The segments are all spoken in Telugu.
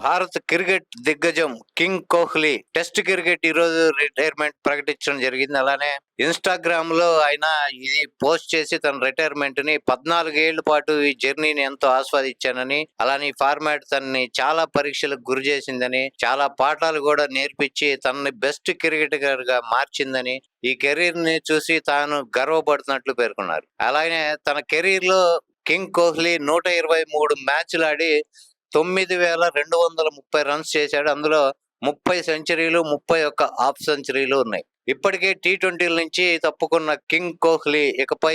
భారత క్రికెట్ దిగ్గజం కింగ్ కోహ్లీ టెస్ట్ క్రికెట్ ఈ రోజు రిటైర్మెంట్ ప్రకటించడం జరిగింది. అలానే ఇన్స్టాగ్రామ్ లో ఆయన ఇది పోస్ట్ చేసి తన రిటైర్మెంట్ ని 14 ఏళ్ల పాటు ఈ జర్నీని ఎంతో ఆస్వాదించానని, అలానే ఈ ఫార్మాట్ తనని చాలా పరీక్షలకు గురి చేసిందని, చాలా పాఠాలు కూడా నేర్పించి తనని బెస్ట్ క్రికెటర్ గా మార్చిందని, ఈ కెరీర్ ని చూసి తాను గర్వపడుతున్నట్లు పేర్కొన్నారు. అలానే తన కెరీర్ లో కింగ్ కోహ్లీ 123 మ్యాచ్లు ఆడి 9,230 రన్స్ చేశాడు. అందులో 30 సెంచరీలు, 31 హాఫ్ సెంచరీలు ఉన్నాయి. ఇప్పటికే టీ20ల నుంచి తప్పుకున్న కింగ్ కోహ్లీ ఇకపై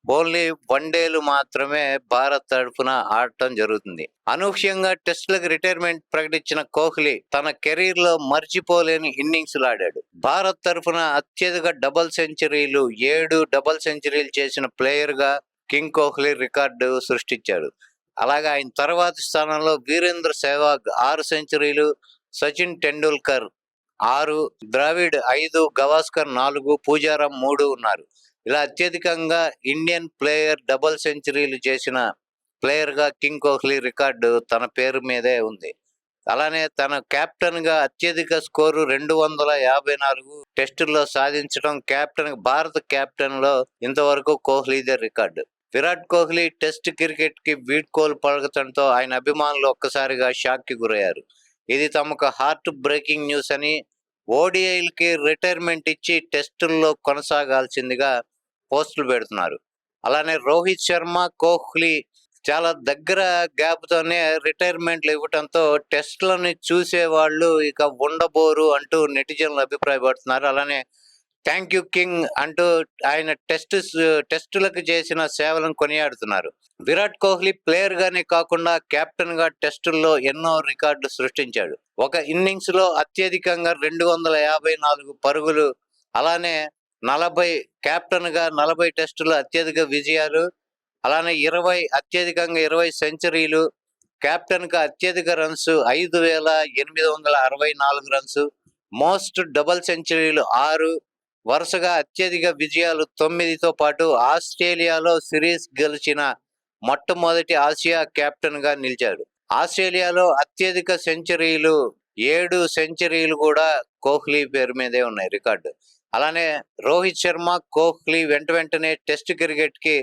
ఓన్లీ వన్డేలు మాత్రమే భారత్ తరఫున ఆడటం జరుగుతుంది. అనూహ్యంగా టెస్టులకు రిటైర్మెంట్ ప్రకటించిన కోహ్లీ తన కెరీర్ లో మర్చిపోలేని ఇన్నింగ్స్ ఆడాడు. భారత్ తరఫున అత్యధిక డబుల్ సెంచరీలు, 7 డబుల్ సెంచరీలు చేసిన ప్లేయర్ గా కింగ్ కోహ్లీ రికార్డు సృష్టించాడు. అలాగే ఆయన తర్వాతి స్థానంలో వీరేంద్ర సెహ్వాగ్ 6 సెంచరీలు, సచిన్ టెండూల్కర్ 6, ద్రావిడ్ 5, గవాస్కర్ 4, పూజారం 3 ఉన్నారు. ఇలా అత్యధికంగా ఇండియన్ ప్లేయర్ డబుల్ సెంచరీలు చేసిన ప్లేయర్ గా కింగ్ కోహ్లీ రికార్డు తన పేరు మీదే ఉంది. అలానే తన కెప్టెన్ గా అత్యధిక స్కోరు 254 టెస్టుల్లో సాధించడం భారత కెప్టెన్ లో ఇంతవరకు కోహ్లీదే record. Virat Kohli test cricket కి వీడ్కోలు పలకడంతో ఆయన అభిమానులు ఒక్కసారిగా షాక్ కి గురయ్యారు. ఇది తమకు హార్ట్ బ్రేకింగ్ న్యూస్ అని, ఓడిఐలకి రిటైర్మెంట్ ఇచ్చి టెస్టుల్లో కొనసాగాల్సిందిగా పోస్టులు పెడుతున్నారు. అలానే రోహిత్ శర్మ, కోహ్లీ చాలా దగ్గర గ్యాప్ తోనే రిటైర్మెంట్లు ఇవ్వటంతో టెస్టులని చూసే వాళ్ళు ఇక ఉండబోరు అంటూ నెటిజన్లు అభిప్రాయపడుతున్నారు. అలానే థ్యాంక్ యూ కింగ్ అంటూ ఆయన టెస్టులకు చేసిన సేవలను కొనియాడుతున్నారు. విరాట్ కోహ్లీ ప్లేయర్ గానే కాకుండా కెప్టెన్ గా టెస్టుల్లో ఎన్నో రికార్డులు సృష్టించాడు. ఒక ఇన్నింగ్స్ లో అత్యధికంగా 254 పరుగులు, అలానే 40 కెప్టెన్ గా 40 టెస్టులు అత్యధిక విజయాలు, అలానే అత్యధికంగా 20 సెంచరీలు, కెప్టెన్ గా అత్యధిక రన్స్ 5,864 రన్స్, మోస్ట్ డబుల్ సెంచరీలు 6, వరుసగా అత్యధిక విజయాలు 9తో పాటు ఆస్ట్రేలియాలో సిరీస్ గెలిచిన మొట్టమొదటి ఆసియా కెప్టెన్ గా నిలిచాడు. ఆస్ట్రేలియాలో అత్యధిక సెంచరీలు 7 సెంచరీలు కూడా కోహ్లీ పేరు మీదే ఉన్నాయి రికార్డు. అలానే రోహిత్ శర్మ, కోహ్లీ వెంటనే టెస్ట్ క్రికెట్ కి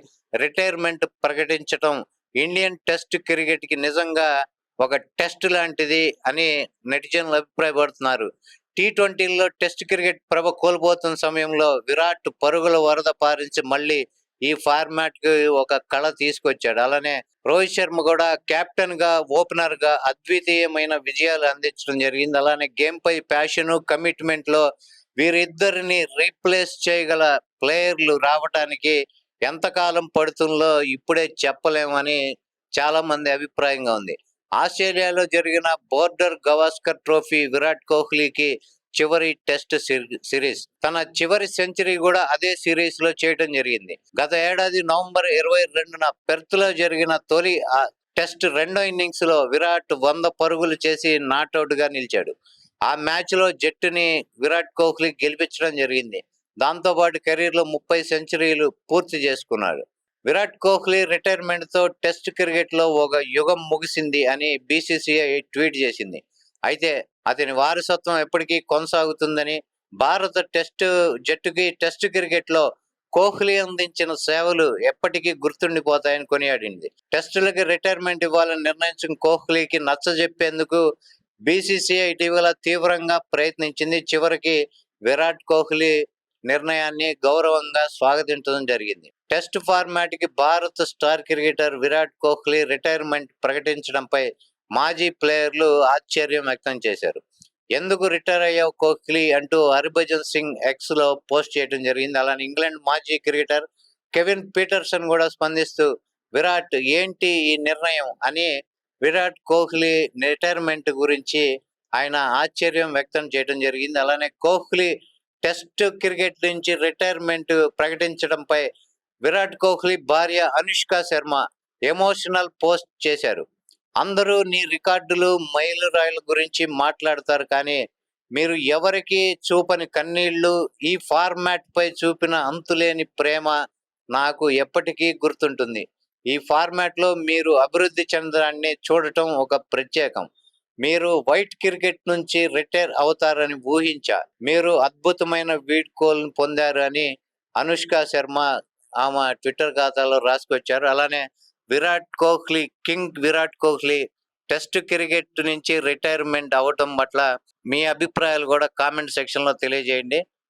రిటైర్మెంట్ ప్రకటించడం ఇండియన్ టెస్ట్ క్రికెట్ కి నిజంగా ఒక టెస్ట్ లాంటిది అని నెటిజన్లు అభిప్రాయపడుతున్నారు. టీ20ల్లో టెస్ట్ క్రికెట్ ప్రభ కోల్పోతున్న సమయంలో విరాట్ పరుగుల వరద పారించి మళ్ళీ ఈ ఫార్మాట్ కి ఒక కళ తీసుకొచ్చాడు. అలానే రోహిత్ శర్మ కూడా కెప్టెన్ గా, ఓపెనర్ గా అద్వితీయమైన విజయాలు అందించడం జరిగింది. అలానే గేమ్ పై ప్యాషన్, కమిట్మెంట్ లో వీరిద్దరిని రీప్లేస్ చేయగల ప్లేయర్లు రావటానికి ఎంతకాలం పడుతుందో ఇప్పుడే చెప్పలేమని చాలా మంది అభిప్రాయంగా ఉంది. ఆస్ట్రేలియాలో జరిగిన బోర్డర్ గవాస్కర్ ట్రోఫీ విరాట్ కోహ్లీకి చివరి టెస్ట్ సిరీస్. తన చివరి సెంచరీ కూడా అదే సిరీస్ లో చేయడం జరిగింది. గత ఏడాది నవంబర్ 22న పెర్త్ లో జరిగిన తొలి టెస్ట్ రెండో ఇన్నింగ్స్ లో విరాట్ 100 పరుగులు చేసి నాట్అవుట్ గా నిలిచాడు. ఆ మ్యాచ్ లో జట్టుని విరాట్ కోహ్లీ గెలిపించడం జరిగింది. దాంతో పాటు కెరీర్ లో 30 సెంచరీలు పూర్తి చేసుకున్నాడు. విరాట్ కోహ్లీ రిటైర్మెంట్ తో టెస్ట్ క్రికెట్ లో ఒక యుగం ముగిసింది అని బీసీసీఐ ట్వీట్ చేసింది. అయితే అతని వారసత్వం ఎప్పటికీ కొనసాగుతుందని, భారత జట్టుకి టెస్ట్ క్రికెట్ లో కోహ్లీ అందించిన సేవలు ఎప్పటికీ గుర్తుండిపోతాయని కొనియాడింది. టెస్టులకి రిటైర్మెంట్ ఇవ్వాలని నిర్ణయించిన కోహ్లీకి నచ్చజెప్పేందుకు బీసీసీఐ ఇటీవల తీవ్రంగా ప్రయత్నించింది. చివరికి విరాట్ కోహ్లీ నిర్ణయాన్ని గౌరవంగా స్వాగతించడం జరిగింది. టెస్ట్ ఫార్మాట్ కి భారత star cricketer Virat Kohli retirement ప్రకటించడంపై మాజీ ప్లేయర్లు ఆశ్చర్యం వ్యక్తం చేశారు. ఎందుకు రిటైర్ అయ్యావు కోహ్లీ అంటూ హర్భజన్ సింగ్ ఎక్స్ లో పోస్ట్ చేయడం జరిగింది. అలానే ఇంగ్లాండ్ మాజీ క్రికెటర్ కెవిన్ పీటర్సన్ కూడా స్పందిస్తూ విరాట్ ఏంటి ఈ నిర్ణయం అని విరాట్ కోహ్లీ రిటైర్మెంట్ గురించి ఆయన ఆశ్చర్యం వ్యక్తం చేయడం జరిగింది. అలానే కోహ్లీ టెస్ట్ క్రికెట్ నుంచి రిటైర్మెంట్ ప్రకటించడంపై విరాట్ కోహ్లీ భార్య అనుష్క శర్మ ఎమోషనల్ పోస్ట్ చేశారు. అందరూ నీ రికార్డులు, మైలురాయిల గురించి మాట్లాడతారు, కానీ మీరు ఎవరికి చూపని కన్నీళ్లు, ఈ ఫార్మాట్ పై చూపిన అంతులేని ప్రేమ నాకు ఎప్పటికీ గుర్తుంటుంది. ఈ ఫార్మాట్ లో మీరు అభివృద్ధి చెందడాన్ని చూడటం ఒక ప్రత్యేకం. మీరు వైట్ క్రికెట్ నుంచి రిటైర్ అవుతారని ఊహించా. మీరు అద్భుతమైన వీడ్కోలును పొందారు అని అనుష్క శర్మ ఆమె ట్విట్టర్ ఖాతాలో రాసుకొచ్చారు. అలానే king Virat Kohli test cricket నుంచి రిటైర్మెంట్ అవ్వటం పట్ల మీ అభిప్రాయాలు కూడా కామెంట్ సెక్షన్‌లో తెలియజేయండి.